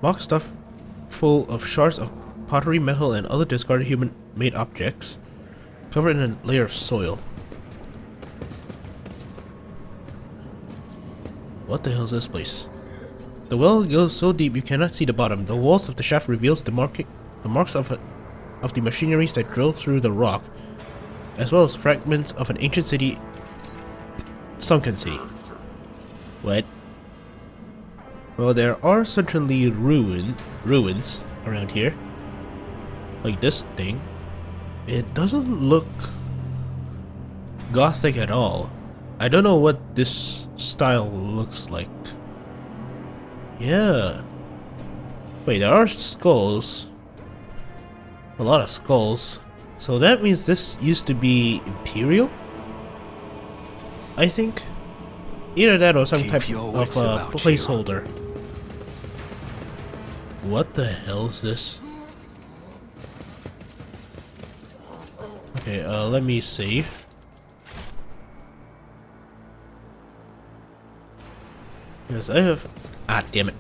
box stuffed full of shards of pottery, metal, and other discarded human-made objects, covered in a layer of soil. What the hell is this place? The well goes so deep you cannot see the bottom. The walls of the shaft reveals the marks of the machineries that drill through the rock, as well as fragments of an ancient city, sunken city. What? Well, there are certainly ruins around here. Like this thing. It doesn't look gothic at all. I don't know what this style looks like. Yeah. Wait, there are skulls. A lot of skulls. So that means this used to be Imperial? I think. Either that or some type of placeholder. What the hell is this? Okay, let me save. Yes, I have. Ah, damn it.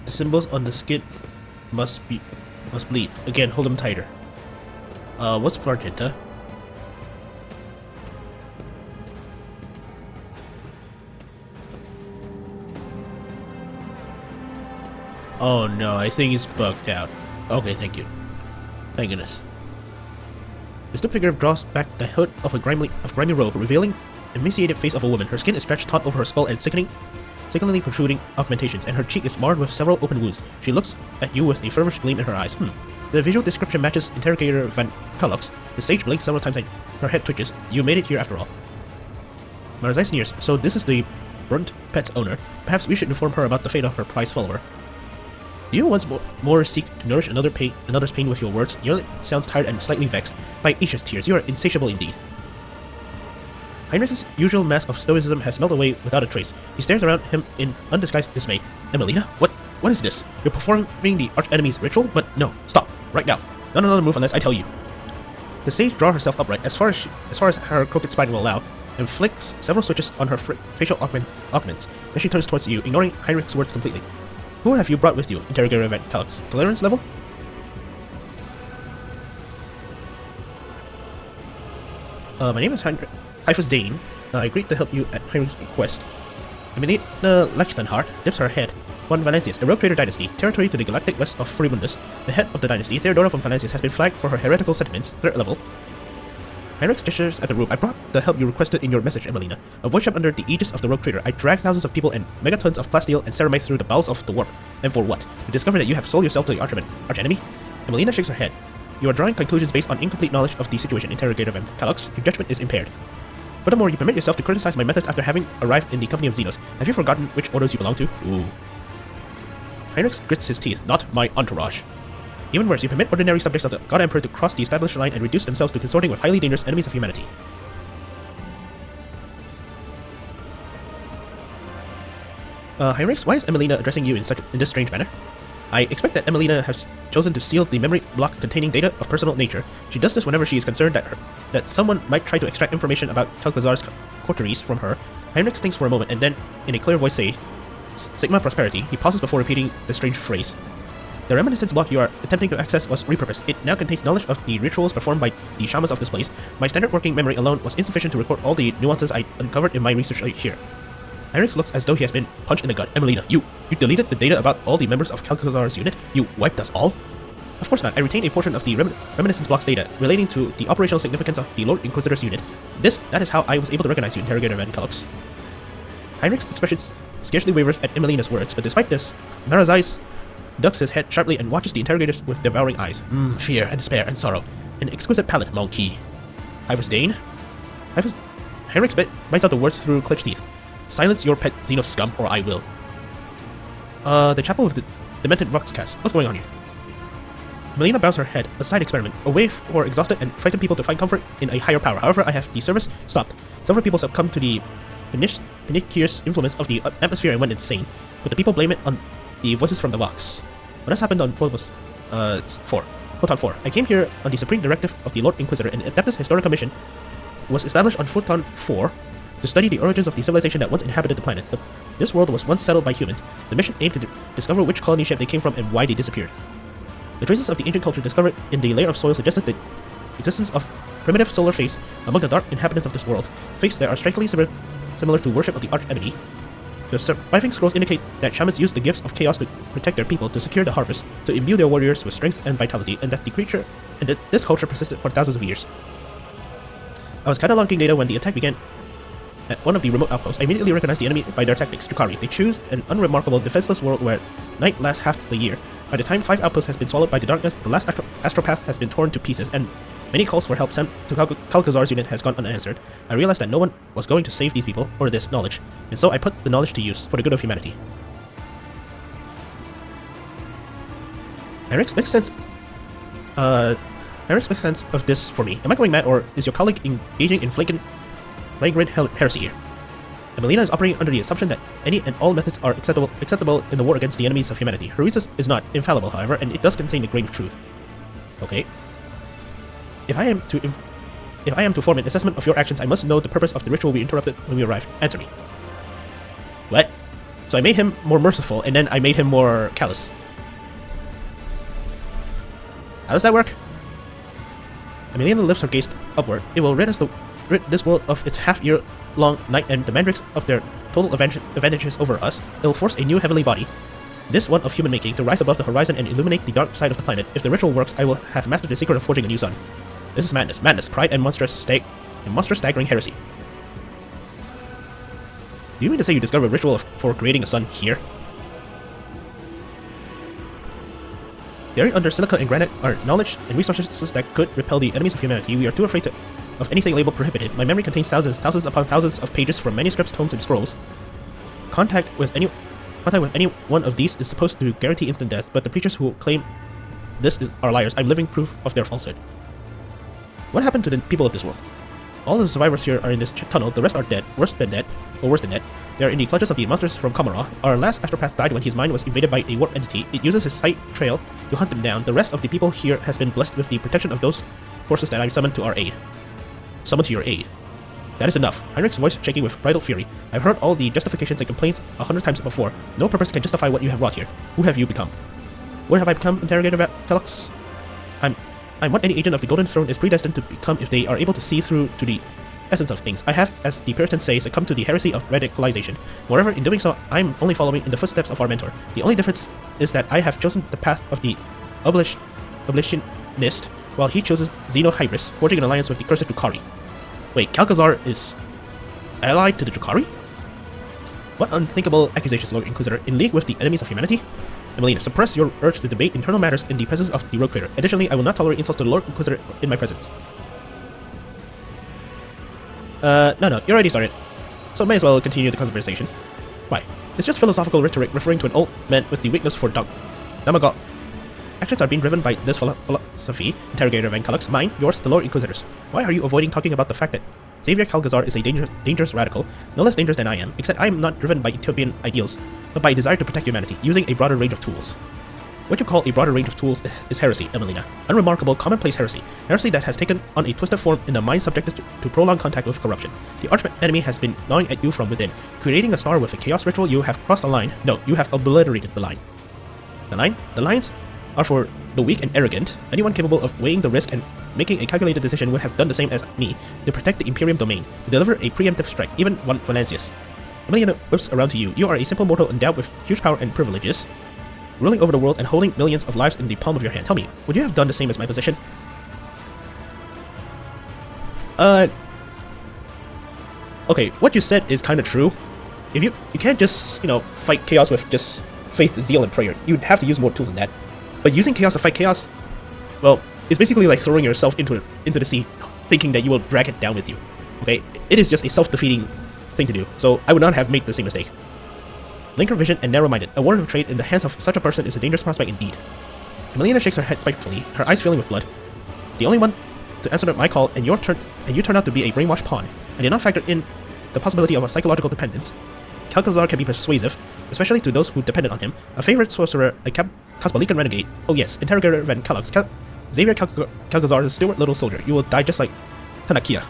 The symbols on the skin must bleed. Again, hold them tighter. What's Argenta? Oh no, I think it's bugged out. Okay, thank you. Thank goodness. The stoop figure draws back the hood of a grimy robe, revealing the emaciated face of a woman. Her skin is stretched taut over her skull and sickeningly protruding augmentations, and her cheek is marred with several open wounds. She looks at you with a feverish gleam in her eyes. The visual description matches Interrogator Van Kalux. The sage blinks several times and her head twitches. You made it here after all. Marazai sneers. So this is the burnt pet's owner. Perhaps we should inform her about the fate of her prized follower. Do you once more seek to nourish another's pain with your words? Your sounds tired and slightly vexed. By Aisha's tears, you are insatiable indeed. Heinrich's usual mask of stoicism has melted away without a trace. He stares around him in undisguised dismay. Emelina? What is this? You're performing the arch-enemy's ritual? But no, stop, right now. Not another move unless I tell you. The sage draws herself upright as far as her crooked spine will allow, and flicks several switches on her facial augments. Then she turns towards you, ignoring Heinrich's words completely. Who have you brought with you? Interrogator Van Kalux. Tolerance level? My name is Hyphus Dane. I agreed to help you at Heinrich's request. Emelina Lechtenhardt dips her head. Von Valancius, a rogue trader dynasty, territory to the galactic west of Furibundus. The head of the dynasty, Theodora von Valancius, has been flagged for her heretical sentiments, 3rd level. Heinrich gestures at the room. I brought the help you requested in your message, Emelina. A voice shop under the aegis of the rogue trader. I dragged thousands of people and megatons of plasteel and ceramides through the bowels of the warp. And for what? To discover that you have sold yourself to the arch-enemy? Emelina shakes her head. You are drawing conclusions based on incomplete knowledge of the situation, Interrogator Van Kalux. Your judgment is impaired. Furthermore, you permit yourself to criticize my methods after having arrived in the company of Xenos. Have you forgotten which orders you belong to? Ooh. Heinrich grits his teeth. Not my entourage. Even worse, you permit ordinary subjects of the God Emperor to cross the established line and reduce themselves to consorting with highly dangerous enemies of humanity. Heinrich, why is Emelina addressing you in this strange manner? I expect that Emelina has chosen to seal the memory block containing data of personal nature. She does this whenever she is concerned that someone might try to extract information about Kel'Thuzar's coteries from her. Heinrich thinks for a moment and then, in a clear voice, say, Sigma Prosperity. He pauses before repeating the strange phrase. The reminiscence block you are attempting to access was repurposed. It now contains knowledge of the rituals performed by the shamans of this place. My standard working memory alone was insufficient to record all the nuances I uncovered in my research here. Heinrich looks as though he has been punched in the gut. Emelina, you deleted the data about all the members of Kel'Thuzar's unit? You wiped us all? Of course not. I retained a portion of the reminiscence block's data relating to the operational significance of the Lord Inquisitor's unit. That is how I was able to recognize you, Interrogator Van Kalux. Heinrich's expression scarcely wavers at Emelina's words, but despite this, Marazai ducks his head sharply and watches the interrogators with devouring eyes. Fear and despair and sorrow. An exquisite palate, monkey. Hyphus Dane? Heinrich bites out the words through clenched teeth. Silence your pet Xeno scum, or I will. The chapel with the demented rocks cast. What's going on here? Melina bows her head. A side experiment. A way for exhausted and frightened people to find comfort in a higher power. However, I have the service stopped. Several people succumbed to the pernicious influence of the atmosphere and went insane, but the people blame it on the voices from the box. What has happened on Photon 4? I came here on the supreme directive of the Lord Inquisitor, and Adeptus Historica Mission was established on Photon 4 to study the origins of the civilization that once inhabited the planet. The This world was once settled by humans. The mission aimed to discover which colony ship they came from and why they disappeared. The traces of the ancient culture discovered in the layer of soil suggested the existence of primitive solar faiths among the dark inhabitants of this world, faiths that are strikingly similar to worship of the arch-enemy. The surviving scrolls indicate that shamans used the gifts of chaos to protect their people, to secure the harvest, to imbue their warriors with strength and vitality, and that this culture persisted for thousands of years. I was cataloging data when the attack began at one of the remote outposts. I immediately recognized the enemy by their tactics, Drukhari. They choose an unremarkable, defenseless world where night lasts half the year. By the time 5 outposts has been swallowed by the darkness, the last astropath has been torn to pieces, and many calls for help sent to Kalkazar's unit has gone unanswered. I realized that no one was going to save these people or this knowledge, and so I put the knowledge to use for the good of humanity. Heinrichs makes sense. Heinrichs makes sense of this for me. Am I going mad, or is your colleague engaging in flagrant heresy here? Emelina is operating under the assumption that any and all methods are acceptable in the war against the enemies of humanity. Her reason is not infallible, however, and it does contain a grain of truth. Okay. If I am to form an assessment of your actions, I must know the purpose of the ritual we interrupted when we arrived. Answer me. What? So I made him more merciful, and then I made him more callous. How does that work? Emelina lifts her gaze upward. It will rid this world of its half-year-long night and the mandrakes of their total advantages over us. It will force a new heavenly body, this one of human making, to rise above the horizon and illuminate the dark side of the planet. If the ritual works, I will have mastered the secret of forging a new sun. This is madness. Madness, pride, and monstrous staggering heresy. Do you mean to say you discovered a ritual for creating a sun here? Buried under silica and granite are knowledge and resources that could repel the enemies of humanity. We are too afraid of anything labeled prohibited. My memory contains thousands upon thousands of pages from manuscripts, tomes, and scrolls. Contact with any one of these is supposed to guarantee instant death, but the preachers who claim this are liars. I'm living proof of their falsehood. What happened to the people of this world? All of the survivors here are in this tunnel. The rest are dead, worse than dead. They are in the clutches of the monsters from Kamara. Our last astropath died when his mind was invaded by a warp entity. It uses his sight trail to hunt them down. The rest of the people here has been blessed with the protection of those forces that I've summoned to our aid. Summoned to your aid. That is enough. Heinrich's voice shaking with bridled fury. I've heard all the justifications and complaints 100 times before. No purpose can justify what you have wrought here. Who have you become? What have I become, Interrogator Velox? I'm what any agent of the Golden Throne is predestined to become if they are able to see through to the essence of things. I have, as the Puritans say, succumbed to the heresy of radicalization. Moreover, in doing so, I'm only following in the footsteps of our mentor. The only difference is that I have chosen the path of the oblationist, while he chooses Xenohybris, forging an alliance with the cursed Drukhari. Wait, Kalkazar is allied to the Drukhari? What unthinkable accusations, Lord Inquisitor, in league with the enemies of humanity? Emelina, suppress your urge to debate internal matters in the presence of the Rogue Trader. Additionally, I will not tolerate insults to the Lord Inquisitor in my presence. No, you already started. So may as well continue the conversation. Why? It's just philosophical rhetoric referring to an old man with the weakness for Damagog. Actions are being driven by this philosophy, Interrogator Van Cullux. Mine, yours, the Lord Inquisitors. Why are you avoiding talking about the fact that Xavier Kalgazar is a dangerous radical, no less dangerous than I am, except I am not driven by utopian ideals, but by a desire to protect humanity, using a broader range of tools. What you call a broader range of tools is heresy, Emelina. Unremarkable, commonplace heresy. Heresy that has taken on a twisted form in a mind subjected to prolonged contact with corruption. The arch-enemy has been gnawing at you from within. Creating a star with a chaos ritual, you have crossed a line. No, you have obliterated the line. The line? The lines are for the weak and arrogant. Anyone capable of weighing the risk and making a calculated decision would have done the same as me to protect the Imperium domain, to deliver a preemptive strike, even one Valancius. Emelina whips around to you. You are a simple mortal endowed with huge power and privileges, ruling over the world and holding millions of lives in the palm of your hand. Tell me, would you have done the same as my position? Okay, what you said is kind of true. If you can't just, fight chaos with just faith, zeal, and prayer. You'd have to use more tools than that. But using chaos to fight chaos, well, it's basically like throwing yourself into the sea, thinking that you will drag it down with you. Okay, it is just a self-defeating thing to do. So I would not have made the same mistake. Linker vision and narrow-minded. A warrior of trade in the hands of such a person is a dangerous prospect indeed. Emelina shakes her head spitefully, her eyes filling with blood. The only one to answer my call, and you turn out to be a brainwashed pawn. I did not factor in the possibility of a psychological dependence. Kalkazar can be persuasive, especially to those who depended on him. A favorite sorcerer, a Cosmolican renegade. Oh yes, Interrogator Van Cullux. Xavier Kalkazar is a steward little soldier. You will die just like Tanakia.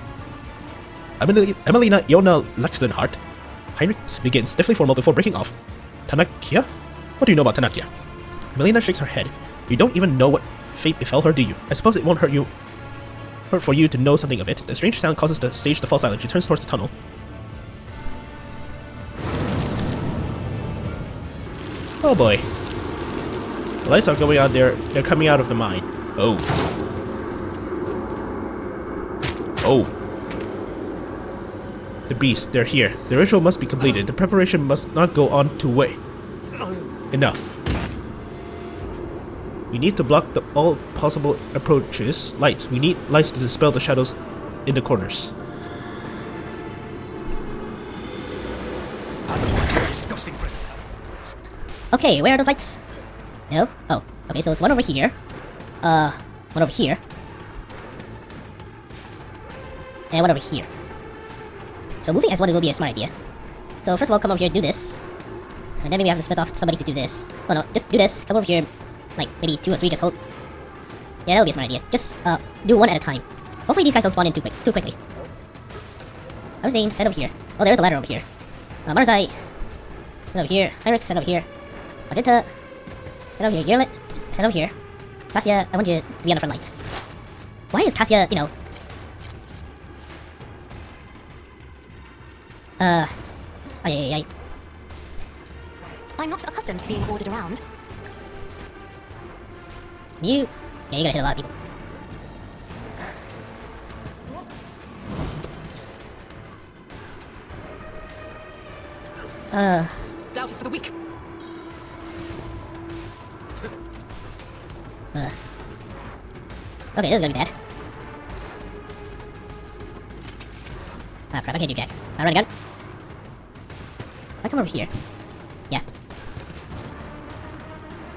Emelina Yona Lechtenhart. Heinrich begins stiffly formal before breaking off. Tanakia? What do you know about Tanakia? Melina shakes her head. You don't even know what fate befell her, do you? I suppose it won't hurt for you to know something of it. The strange sound causes the sage to fall silent. She turns towards the tunnel. Oh boy. The lights are going out there. They're coming out of the mine. Oh. Oh. The beasts, they're here. The ritual must be completed. The preparation must not go on to wait. Enough. We need to block all possible approaches. Lights. We need lights to dispel the shadows in the corners. Okay, where are those lights? No? Oh, okay, so it's one over here. One over here. And one over here. So moving as one will be a smart idea. So first of all, come over here, do this. And then maybe I have to split off somebody to do this. Oh no, just do this, come over here, like maybe 2 or 3, just hold. Yeah, that'll be a smart idea. Just do one at a time. Hopefully these guys don't spawn in too quickly. I was saying, stand over here. Oh, there's a ladder over here. Marzai, stand over here. Heinrich, stand over here. Ardenta, stand over here. Yerlit, stand over here. Cassia, I want you to be on the front lights. Why is Cassia, you know... I'm not accustomed to being ordered around. Yeah, you're gonna hit a lot of people. Doubt is for the weak. Okay, this is gonna be bad. Ah, crap, I can't do jack. I run a gun. I come over here. Yeah.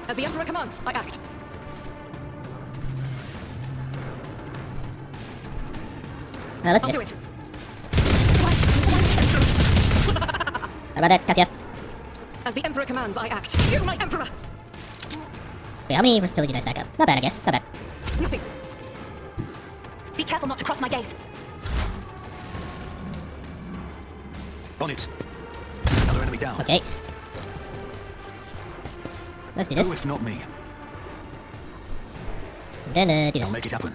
As the Emperor commands, I act. Let's I'll do do this. it. How about that, Cassia? As the Emperor commands, I act. You, my Emperor! Wait, how many versatility did I stack up? Not bad, I guess. Not bad. It's nothing. Be careful not to cross my gaze. On it. Another enemy down. Okay. Let's do Who this. if not me? And then, do I'll this. make it happen.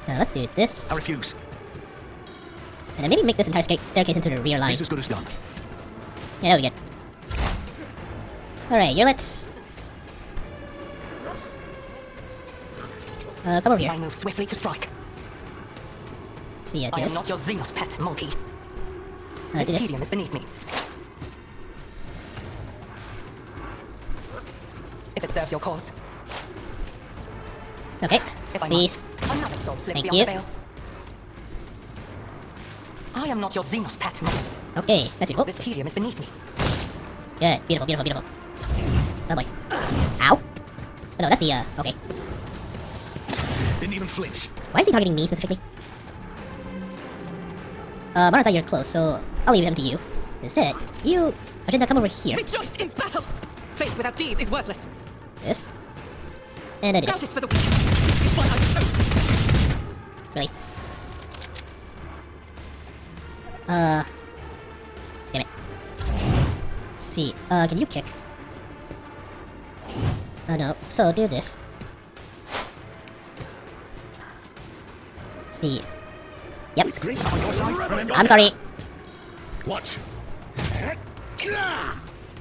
Now, let's do this. I refuse. And then maybe make this entire staircase into the rear line. It's as good as done. Yeah, that'll be good. Alright, Yerlit. Come over here. I move swiftly to strike. See ya, do I am this. not your Xenos pet monkey. Do This this. tedium is beneath me. If it serves your cause. Okay. If I Please. must. Another soul slips Thank beyond you. the veil. I am not your Xenos pet monkey. Okay, that's beautiful. This tedium is beneath me. Good. Beautiful, beautiful, beautiful. Oh boy. Ow. Oh, no, that's the, okay. Didn't even flinch. Why is he targeting me specifically? Marazai, you're close, so I'll leave him to you. Instead, you... Agenda, come over here. Rejoice in battle! Faith without deeds is worthless. This. And then do Doubt this. is for the weak. This is what I chose. Really? Damn it. See, can you kick? No. So, do this. See. Yep. With grace on your side, remember? I'm sorry. Watch.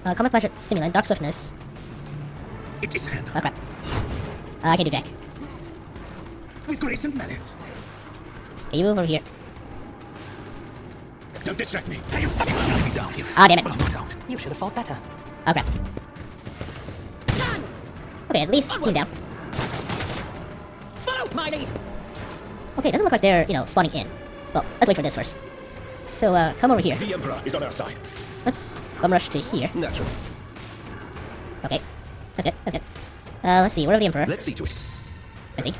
Common pleasure, stimulant, dark swiftness. It is hand. Oh crap. I can't do jack. With grace and malice. Okay, you move over here. Don't distract me. Hey, you fucking enemy down here. Ah, damn it. Well, I'm not out. You should have fought better. Oh crap. Okay, at least he's down. Follow my lead! Okay, it doesn't look like they're, you know, spawning in. Well, let's wait for this first. So, come over here. The Emperor is on our side. Let's bum rush to here. Naturally. Okay. That's good, that's good. Let's see, where are the Emperor? Let's see to it. I think.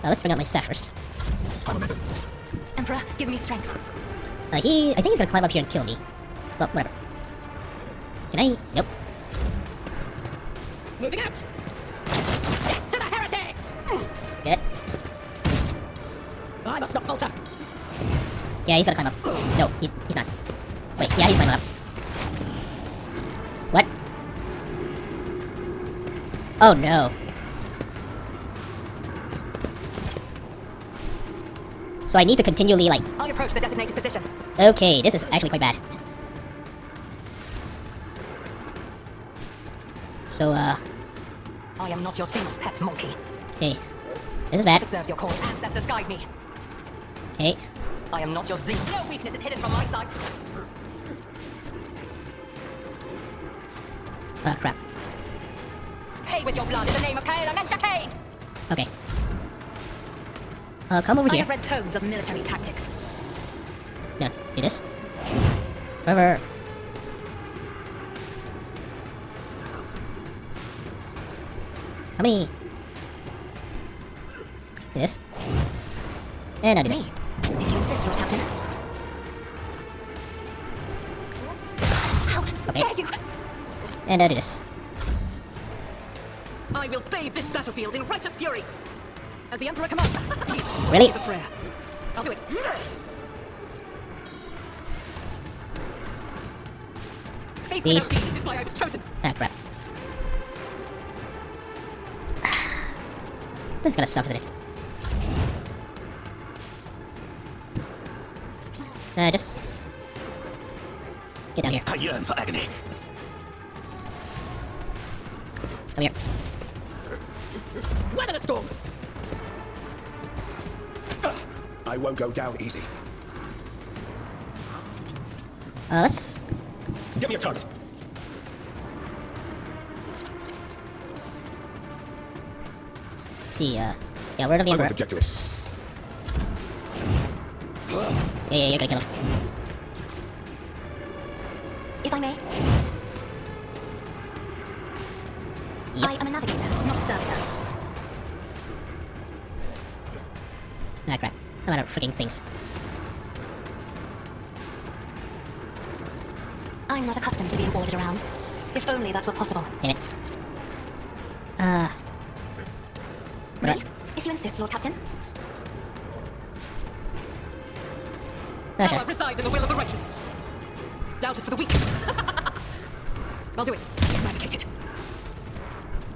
Let's bring out my staff first. Emperor, give me strength. I think he's gonna climb up here and kill me. Well, whatever. Can I? Nope. Moving out! Death to the heretics! Good. I must not falter. Yeah, he's gonna climb up. No, he's not. Wait, yeah, he's climbing up. What? Oh no. So I need to continually, like... I approach the designated position. Okay, this is actually quite bad. So, I am not your seamless pet monkey. okay. This is If bad. it serves your cause, ancestors guide me. Okay. I am not your zeal. No weakness is hidden from my sight. Oh, crap. Pay with your blood in the name of Cain and Cain. Okay. Come over I here. have read tomes of military tactics. No, do this. Forever. How many? Do this. And I do this. If you insist, Lord Captain. How Okay. dare you? And I do this. I will bathe this battlefield in righteous fury. As the Emperor commands. Really? It's a prayer. I'll do it. Faith These- without deeds is why I was chosen. Ah, crap. This is gonna suck, isn't it? Just... Get down here. I yearn for agony. Come here. Weather the storm. I won't go down easy. Let's... Give me a target. see, yeah, word of the I Emperor. won't object to it. Yeah, you're gonna kill him. If I may. Yep. I am a navigator, not a servitor. Ah, crap. I'm out of freaking things. I'm not accustomed to being ordered around. If only that were possible. Damn it. Really? If you insist, Lord Captain. Oh, sure. Power resides in the will of the righteous. Doubt is for the weak. I'll do it. Eradicate it.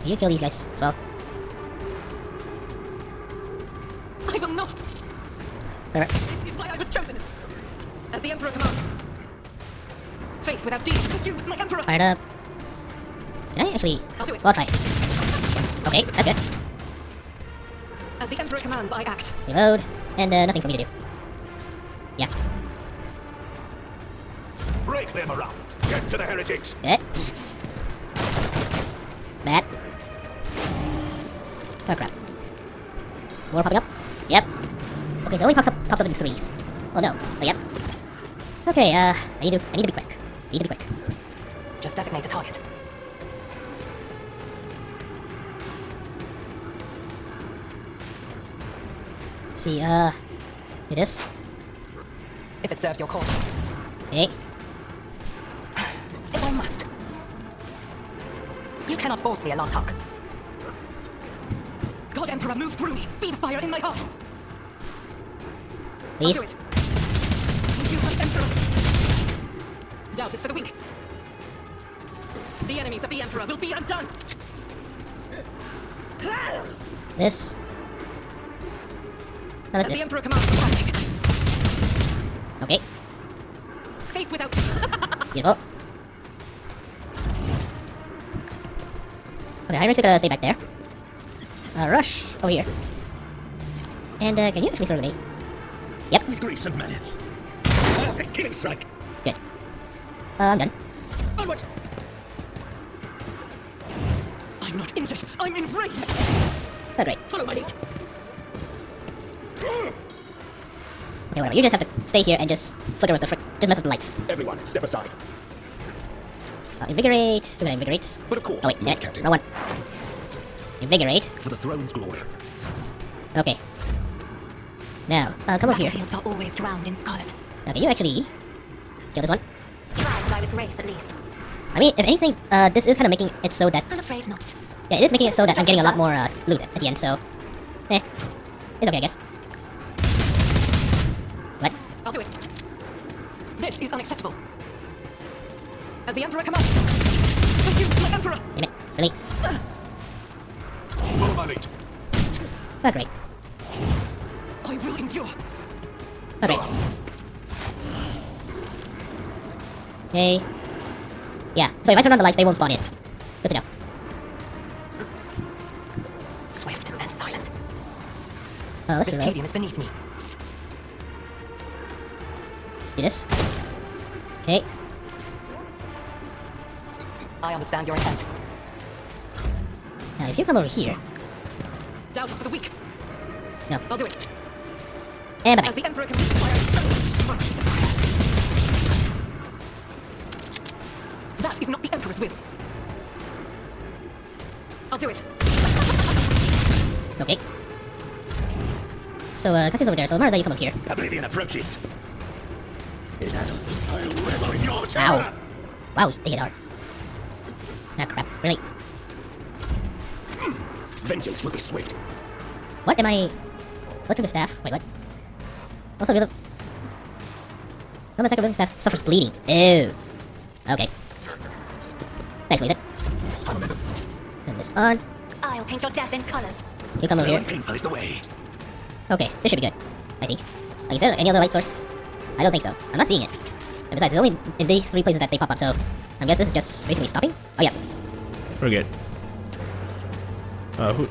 Can you kill these guys as well? I will not. Whatever. This is why I was chosen. As the Emperor commands. Faith without deeds. You, my Emperor. Fired up. Can I actually... I'll do it. Well, I'll try. Okay, that's good. As the Emperor commands, I act. Reload. And, nothing for me to do. Yeah. Break them around. Get to the heretics. Okay. Bad. Oh, crap. More popping up? Yep. Okay, so it only pops up in threes. Oh, no. Oh, yep. Okay, I need to be quick. Need to be quick. Just designate the target. See, do this. If it serves your cause. Okay. If I must. You cannot force me, Alantak. God, Emperor, move through me. Be the fire in my heart. I'll do Please. it. You, my Emperor. Doubt is for the weak. The enemies of the Emperor will be undone. This. Now As let's the this. Emperor commands, eradicate it. Okay. Faith without. Beautiful. Okay, Hyrix are gonna stay back there. Rush over here. And, can you actually throw a grenade? Yep, With grace and manners. Perfect killing strike. good. I'm done. Onward. I'm not injured. I'm enraged. Oh, great. Follow my lead. Okay, whatever. You just have to stay here and just flicker with the just mess with the lights. Everyone, step aside. Invigorate. We're gonna invigorate. But of course, Oh, wait, Lord no, Captain. wrong one. Invigorate. For the throne's glory. Okay. Now, come over here. Battlefields are always drowned in scarlet. Now, can you actually kill this one? Try to die with grace, at least. I mean, if anything, this is kind of making it so that... I'm afraid not. Yeah, it is making it so that I'm getting a lot more, loot at the end, so... It's okay, I guess. What? I'll do it. This is unacceptable. As the Emperor commands. Thank you, my Emperor! Damn it. Really? Follow my lead. Not great. I will endure. Not great. Okay. Yeah, so if I turn on the lights, they won't spawn in. Good to know. Swift and silent. Let's This reload. tedium is beneath me. Do this. Okay. I understand your intent. Now, if you come over here... Doubt is for the weak. No. I'll do it. And bye-bye. As the Emperor commands fire. That is not the Emperor's will. I'll do it. Okay. So, Cassie's over there, so Marza, you come over here. Oblivion approaches. Is that I'll revel in your terror. Ow. Wow, they hit hard. Ah, crap. Really? Vengeance will be swift. What am I... What the staff? Wait, what? Also, the... Roman second staff suffers bleeding. Oh. Okay. Thanks, Wizard. Turn this on. I'll paint your death in colors. You come over Slow here. and painful is the way. Okay, this should be good. I think. Is there any other light source? I don't think so. I'm not seeing it. And besides, it's only in these 3 places that they pop up, so... I guess this is just basically stopping? Oh, yeah. We're good. Who?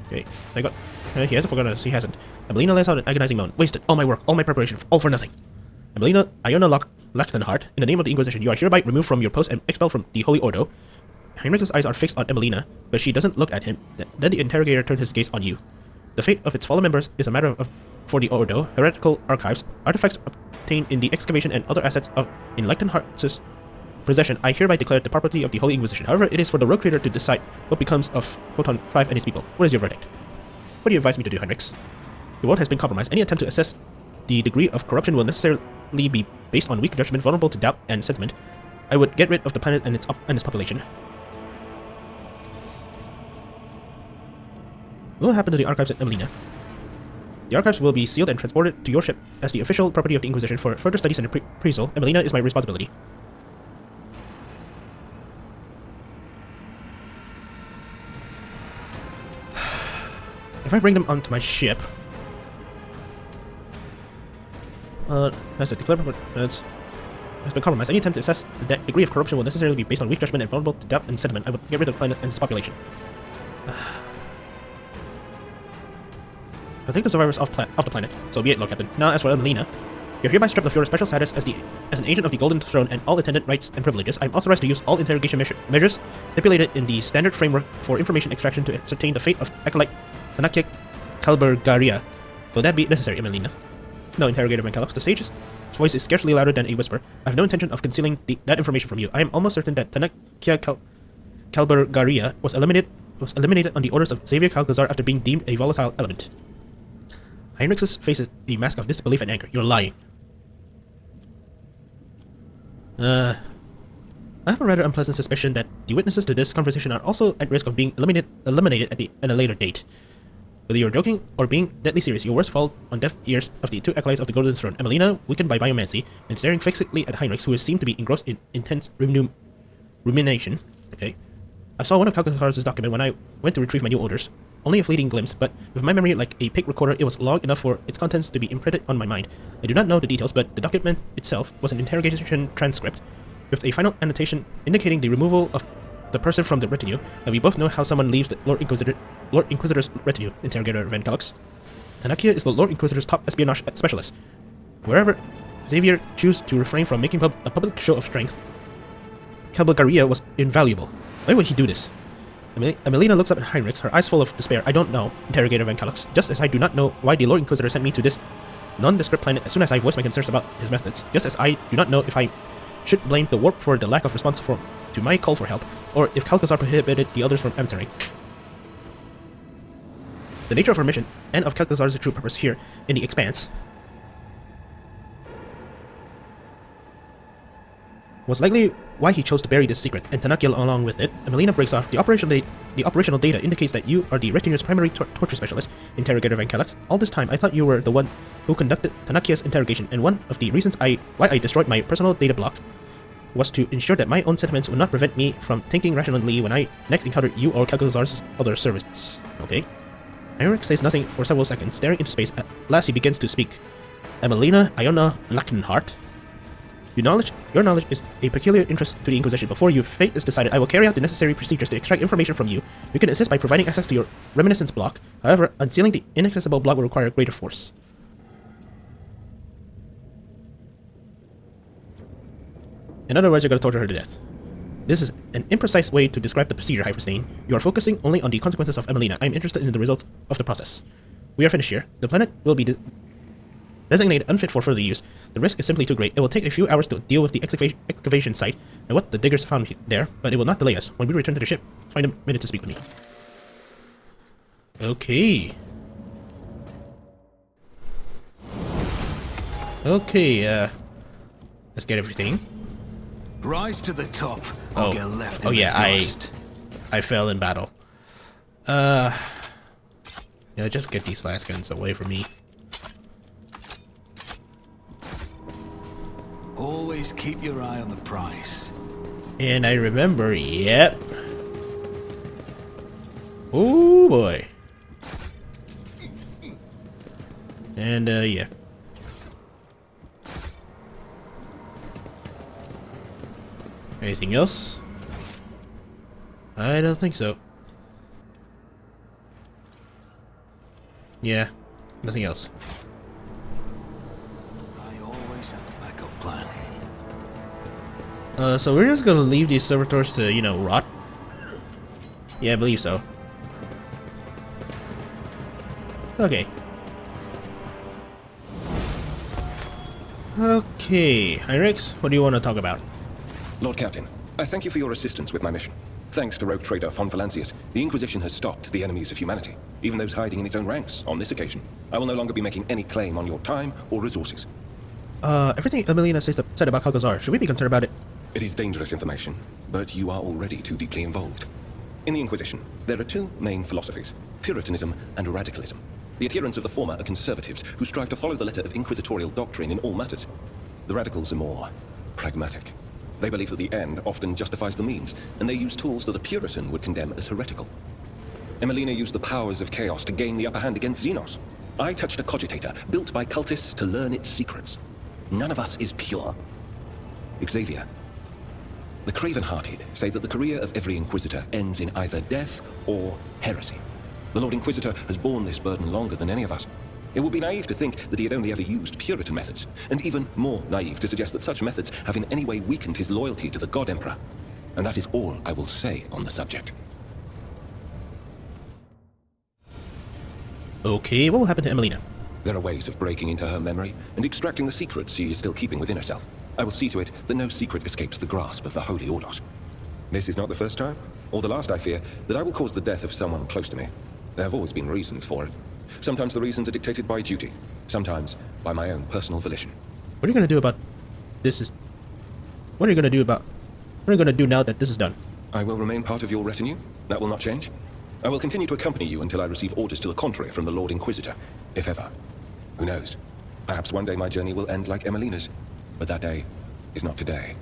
Okay, I got... he hasn't forgotten us, he hasn't. Emelina lets out an agonizing moan. Wasted all my work, all my preparation, all for nothing. Emelina, Iona Lachtenhart, in the name of the Inquisition, you are hereby removed from your post and expelled from the Holy Ordo. Heinrich's eyes are fixed on Emelina, but she doesn't look at him. Then the interrogator turned his gaze on you. The fate of its fallen members is a matter of for the Ordo, heretical archives, artifacts obtained in the excavation and other assets of in Lachtenhart's possession. I hereby declare the property of the Holy Inquisition. However, it is for the Rogue Trader to decide what becomes of Photon 5 and his people. What is your verdict? What do you advise me to do, Heinrichs? The world has been compromised. Any attempt to assess the degree of corruption will necessarily be based on weak judgment, vulnerable to doubt and sentiment. I would get rid of the planet and its population. What will happen to the archives at Emelina? The archives will be sealed and transported to your ship as the official property of the Inquisition for further studies and appraisal. Emelina is my responsibility. If I bring them onto my ship... that's a declared has been compromised. Any attempt to assess the degree of corruption will necessarily be based on weak judgment and vulnerable to doubt and sentiment. I would get rid of the planet and its population. I think the survivors off the planet, so be it, Lord Captain. Now, as for Emelina, you're hereby stripped of your special status as an agent of the Golden Throne and all attendant rights and privileges. I'm authorized to use all interrogation measures stipulated in the standard framework for information extraction to ascertain the fate of Acolyte Tanakia Kalbergaria. Will that be necessary, Emelina? No, Interrogator Mancalux. The sage's voice is scarcely louder than a whisper. I have no intention of concealing that information from you. I am almost certain that Tanakia Kalbergaria was eliminated on the orders of Xavier Calcazar after being deemed a volatile element. Heinrich's face is a mask of disbelief and anger. You're lying. I have a rather unpleasant suspicion that the witnesses to this conversation are also at risk of being eliminated at a later date. Whether you're joking or being deadly serious, your words fall on deaf ears of the 2 acolytes of the Golden Throne, Emelina, weakened by biomancy, and staring fixedly at Heinrich, who seemed to be engrossed in intense rumination. Okay. I saw one of Calcazar's documents when I went to retrieve my new orders. Only a fleeting glimpse, but with my memory like a pig recorder, it was long enough for its contents to be imprinted on my mind. I do not know the details, but the document itself was an interrogation transcript with a final annotation indicating the removal of the person from the retinue, and we both know how someone leaves the Lord Inquisitor's retinue, Interrogator Van Calix. Tanakia is the Lord Inquisitor's top espionage specialist. Wherever Xavier chose to refrain from making a public show of strength, Kalbergaria was invaluable. Why would he do this? Emelina looks up at Heinrich, her eyes full of despair. I don't know, Interrogator Van Calix, just as I do not know why the Lord Inquisitor sent me to this nondescript planet as soon as I voiced my concerns about his methods, just as I do not know if I should blame the warp for the lack of response to my call for help, or if Calcazar prohibited the others from answering. The nature of our mission, and of Calcazar's true purpose here in the Expanse, was likely why he chose to bury this secret, and Tanakia along with it. Emelina breaks off. The operational data indicates that you are the Retinure's primary torture specialist, Interrogator Van Kellex. All this time, I thought you were the one who conducted Tanakia's interrogation, and one of the reasons why I destroyed my personal data block was to ensure that my own sentiments would not prevent me from thinking rationally when I next encountered you or Kalkazar's other servants. Okay. Heinrich says nothing for several seconds, staring into space. At last he begins to speak. Emelina Iona Lackenhart. Your knowledge is a peculiar interest to the Inquisition. Before your fate is decided, I will carry out the necessary procedures to extract information from you. You can assist by providing access to your reminiscence block. However, unsealing the inaccessible block will require greater force. In other words, you're going to torture her to death. This is an imprecise way to describe the procedure, Hyperstain. You are focusing only on the consequences of Emelina. I am interested in the results of the process. We are finished here. The planet will be designated unfit for further use. The risk is simply too great. It will take a few hours to deal with the excavation site and what the diggers found there, but it will not delay us. When we return to the ship, find a minute to speak with me. Okay. Okay, let's get everything. Rise to the top, or get left in yeah, the dust. I fell in battle. Yeah, just get these last guns away from me. Always keep your eye on the prize. And I remember, yep. Oh boy. And yeah. Anything else? I don't think so. Yeah, nothing else. I always have a backup plan. So we're just gonna leave these servitors to, you know, rot? Yeah, I believe so. Okay. Okay, Heinrichs, what do you want to talk about? Lord Captain, I thank you for your assistance with my mission. Thanks to rogue trader von Valancius, the Inquisition has stopped the enemies of humanity, even those hiding in its own ranks. On this occasion, I will no longer be making any claim on your time or resources. Everything Emelina said about Kalkazar, should we be concerned about it? It is dangerous information, but you are already too deeply involved. In the Inquisition, there are two main philosophies, Puritanism and Radicalism. The adherents of the former are conservatives who strive to follow the letter of inquisitorial doctrine in all matters. The radicals are more pragmatic. They believe that the end often justifies the means, and they use tools that a Puritan would condemn as heretical. Emelina used the powers of chaos to gain the upper hand against Xenos. I touched a cogitator, built by cultists to learn its secrets. None of us is pure. Xavier. The craven-hearted say that the career of every Inquisitor ends in either death or heresy. The Lord Inquisitor has borne this burden longer than any of us. It would be naive to think that he had only ever used Puritan methods, and even more naive to suggest that such methods have in any way weakened his loyalty to the God Emperor. And that is all I will say on the subject. Okay, what will happen to Emelina? There are ways of breaking into her memory and extracting the secrets she is still keeping within herself. I will see to it that no secret escapes the grasp of the Holy Ordos. This is not the first time, or the last, I fear, that I will cause the death of someone close to me. There have always been reasons for it. Sometimes the reasons are dictated by duty, sometimes by my own personal volition. What are you gonna do about this? What are you gonna do now that this is done? I will remain part of your retinue. That will not change. I will continue to accompany you until I receive orders to the contrary from the Lord Inquisitor, if ever. Who knows? Perhaps one day my journey will end like Emelina's, but that day is not today.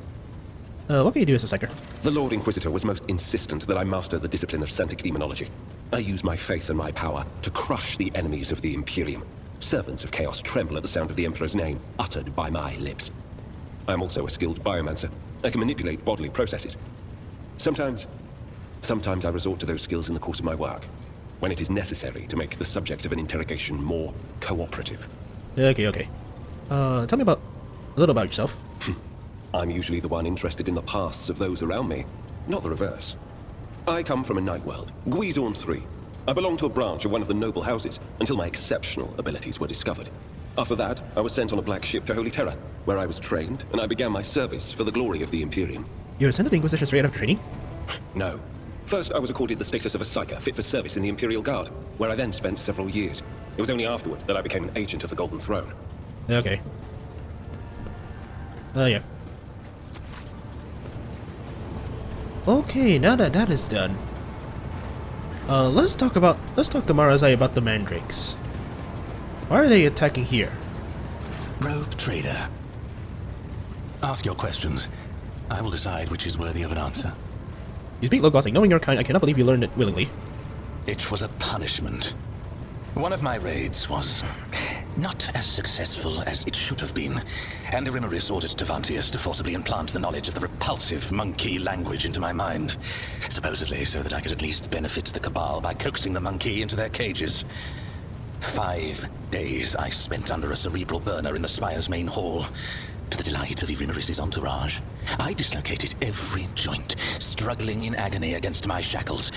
What can you do as a psyker? The Lord Inquisitor was most insistent that I master the discipline of Santic Demonology. I use my faith and my power to crush the enemies of the Imperium. Servants of Chaos tremble at the sound of the Emperor's name, uttered by my lips. I am also a skilled biomancer. I can manipulate bodily processes. Sometimes I resort to those skills in the course of my work, when it is necessary to make the subject of an interrogation more cooperative. Okay. Tell me a little about yourself. I'm usually the one interested in the pasts of those around me, not the reverse. I come from a night world, Guizorn 3. I belonged to a branch of one of the noble houses until my exceptional abilities were discovered. After that, I was sent on a black ship to Holy Terra, where I was trained, and I began my service for the glory of the Imperium. You were sent to the Inquisition straight after training? No. First, I was accorded the status of a psyker fit for service in the Imperial Guard, where I then spent several years. It was only afterward that I became an agent of the Golden Throne. Okay. Yeah. Okay, now that that is done, let's talk to Marazai about the mandrakes. Why are they attacking here? Rogue trader. Ask your questions. I will decide which is worthy of an answer. You speak low Gothic. Knowing your kind, I cannot believe you learned it willingly. It was a punishment. One of my raids was not as successful as it should have been, and Irimaris ordered Tavantius to forcibly implant the knowledge of the repulsive monkey language into my mind, supposedly so that I could at least benefit the Cabal by coaxing the monkey into their cages. 5 days I spent under a cerebral burner in the Spire's main hall, to the delight of Irimaris' entourage. I dislocated every joint, struggling in agony against my shackles.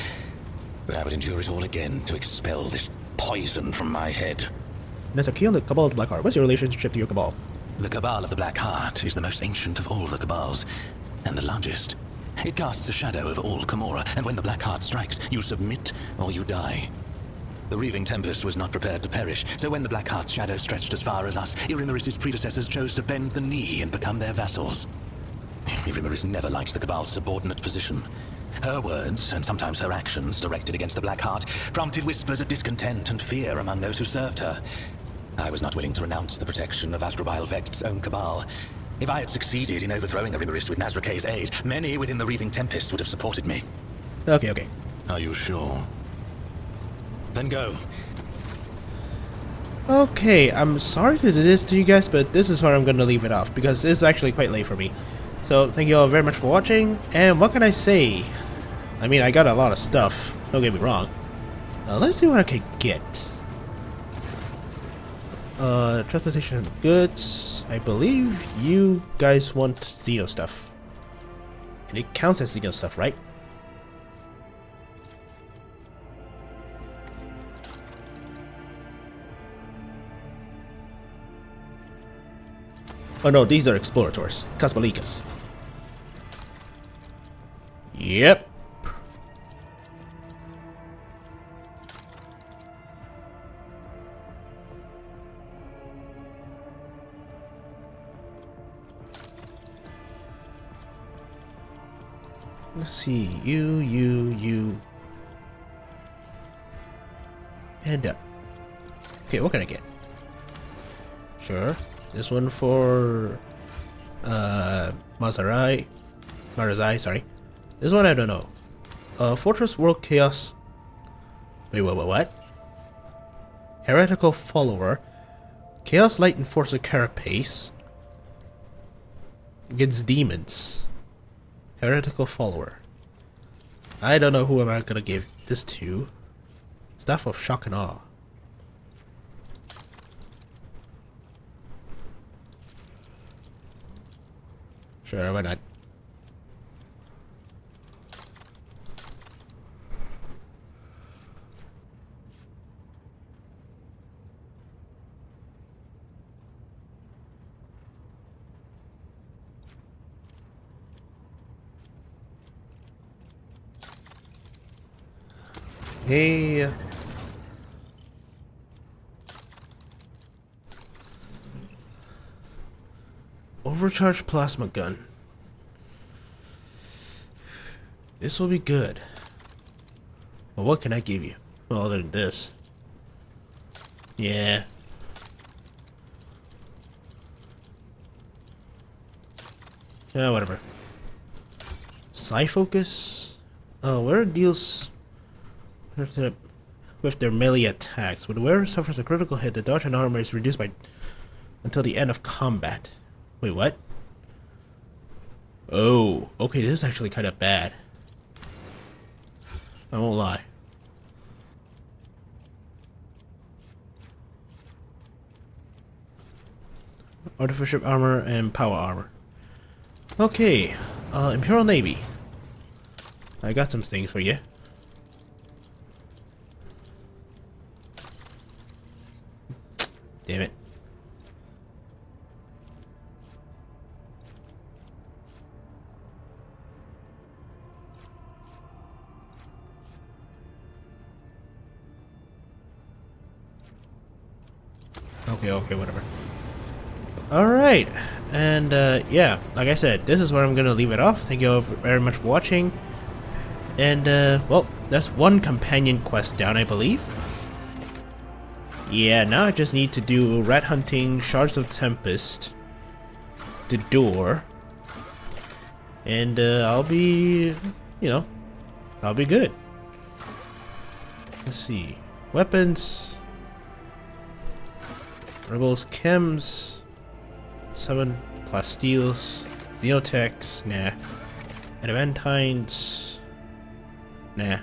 But I would endure it all again to expel this poison from my head. That's a key on the Cabal of the Black Heart. What's your relationship to your Cabal? The Cabal of the Black Heart is the most ancient of all the Cabals, and the largest. It casts a shadow over all Camorra, and when the Black Heart strikes, you submit or you die. The Reaving Tempest was not prepared to perish, so when the Black Heart's shadow stretched as far as us, Irimaris' predecessors chose to bend the knee and become their vassals. Irimaris never liked the Cabal's subordinate position. Her words, and sometimes her actions, directed against the Black Heart, prompted whispers of discontent and fear among those who served her. I was not willing to renounce the protection of Asdrubal Vect's own Cabal. If I had succeeded in overthrowing Irimaris with Nazrakay's aid, many within the Reaving Tempest would have supported me. Okay. Are you sure? Then go. Okay, I'm sorry to do this to you guys, but this is where I'm gonna leave it off, because this is actually quite late for me. So, thank you all very much for watching, and what can I say? I mean, I got a lot of stuff, don't get me wrong. Let's see what I can get. Transportation of goods. I believe you guys want Xeno stuff. And it counts as Xeno stuff, right? Oh no, these are explorators. Kaspalikas. Yep. Let's see. You. And up. Okay, what can I get? Sure. This one for Marazai, sorry. This one I don't know. Fortress World Chaos. Wait, what? Heretical Follower. Chaos Light Enforcer Carapace. Against demons. Heretical Follower. I don't know who am I gonna give this to. Staff of Shock and Awe. Sure, why not? Hey. Overcharged plasma gun. This will be good. Well, what can I give you? Well, other than this. Yeah. Yeah, whatever. Psi focus. Wearer deals with their melee attacks. When the wearer suffers a critical hit, the dodge and armor is reduced by until the end of combat. Wait, what? Oh, okay, this is actually kind of bad. I won't lie. Artificial armor and power armor. Okay, Imperial Navy. I got some things for you. Damn it. Okay, whatever. Alright, and yeah, like I said, this is where I'm gonna leave it off. Thank you all very much for watching. And, well, that's one companion quest down, I believe. Yeah, now I just need to do rat hunting, shards of tempest, the door, and, I'll be, I'll be good. Let's see. Weapons. Rebels, chems. Summon plastiles. Xenotechs. Nah. Adamantines. Nah.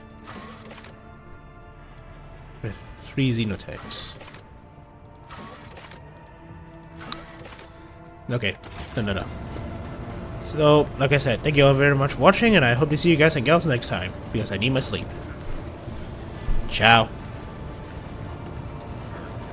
3 Xenotechs. Okay. No. So, like I said, thank you all very much for watching, and I hope to see you guys and gals next time, because I need my sleep. Ciao.